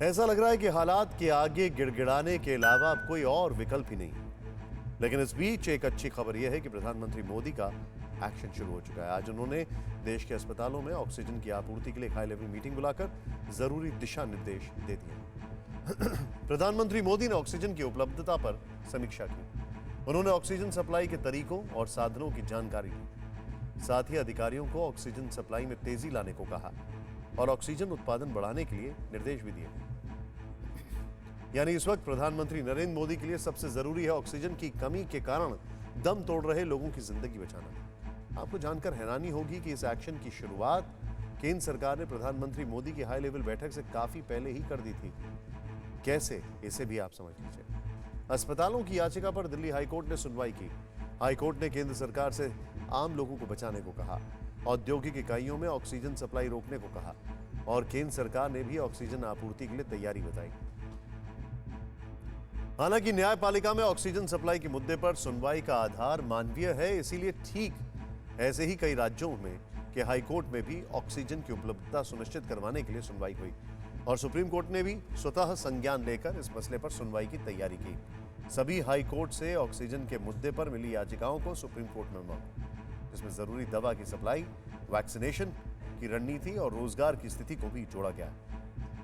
ऐसा लग रहा है कि हालात के आगे गिड़गिड़ाने के अलावा अब कोई और विकल्प ही नहीं। लेकिन इस बीच एक अच्छी खबर यह है कि प्रधानमंत्री मोदी का एक्शन शुरू हो चुका है। आज उन्होंने देश के अस्पतालों में ऑक्सीजन की आपूर्ति के लिए हाई लेवल मीटिंग बुलाकर जरूरी दिशा निर्देश दे दिए। प्रधानमंत्री मोदी ने ऑक्सीजन की उपलब्धता पर समीक्षा की। उन्होंने ऑक्सीजन सप्लाई के तरीकों और साधनों की जानकारी दी। साथ ही अधिकारियों को ऑक्सीजन सप्लाई में तेजी लाने को कहा और ऑक्सीजन उत्पादन बढ़ाने के लिए निर्देश भी दिए। यानी इस वक्त प्रधानमंत्री नरेंद्र मोदी के लिए सबसे जरूरी है ऑक्सीजन की कमी के कारण दम तोड़ रहे लोगों की जिंदगी बचाना। आपको जानकर हैरानी होगी कि इस एक्शन की शुरुआत केंद्र सरकार ने प्रधानमंत्री मोदी की हाई लेवल बैठक से काफी पहले ही कर दी थी। कैसे, इसे भी आप समझ लीजिए। अस्पतालों की याचिका पर दिल्ली हाईकोर्ट ने सुनवाई की। हाईकोर्ट ने केंद्र सरकार से आम लोगों को बचाने को कहा, औद्योगिक इकाइयों में ऑक्सीजन सप्लाई रोकने को कहा और केंद्र सरकार ने भी ऑक्सीजन आपूर्ति के लिए तैयारी बताई। हालांकि न्यायपालिका में ऑक्सीजन सप्लाई के मुद्दे पर सुनवाई का आधार मानवीय है, इसीलिए ठीक ऐसे ही कई राज्यों में के हाईकोर्ट में भी ऑक्सीजन की उपलब्धता सुनिश्चित करवाने के लिए सुनवाई हुई और सुप्रीम कोर्ट ने भी स्वतः संज्ञान लेकर इस मसले पर सुनवाई की तैयारी की। सभी हाई कोर्ट से ऑक्सीजन के मुद्दे पर मिली याचिकाओं को सुप्रीम कोर्ट में मांगा, जिसमें जरूरी दवा की सप्लाई, वैक्सीनेशन की रणनीति और रोजगार की स्थिति को भी जोड़ा गया।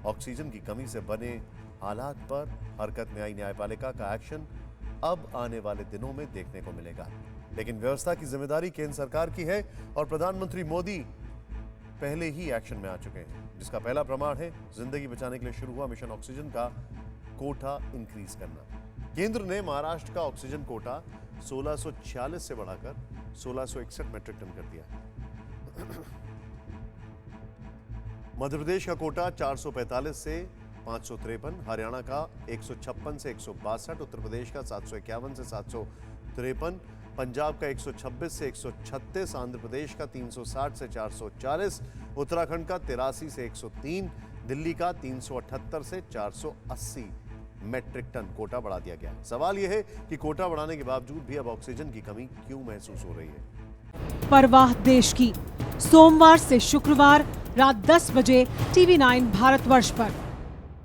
ऑक्सीजन की कमी से बने हालात पर हरकत में आई न्यायपालिका का एक्शन अब आने वाले दिनों में देखने को मिलेगा। लेकिन व्यवस्था की जिम्मेदारी केंद्र सरकार की है और प्रधानमंत्री मोदी पहले ही एक्शन में आ चुके हैं, जिसका पहला प्रमाण है जिंदगी बचाने के लिए शुरू हुआ मिशन ऑक्सीजन का कोटा इंक्रीज करना। केंद्र ने महाराष्ट्र का ऑक्सीजन कोटा 1646 से बढ़ाकर 1661 मैट्रिक टन कर दिया। मध्य प्रदेश का कोटा 445 से 553, हरियाणा का 156 से 162, उत्तर प्रदेश का 751 से 753, पंजाब का 126 से 136, आंध्र प्रदेश का 360 से 440, उत्तराखंड का 83 से 103, दिल्ली का 378 से 480 मैट्रिक टन कोटा बढ़ा दिया गया। सवाल यह है कि कोटा बढ़ाने के बावजूद भी अब ऑक्सीजन की कमी क्यों महसूस हो रही है। परवाह देश की, सोमवार से शुक्रवार रात 10 बजे TV9 भारतवर्ष पर।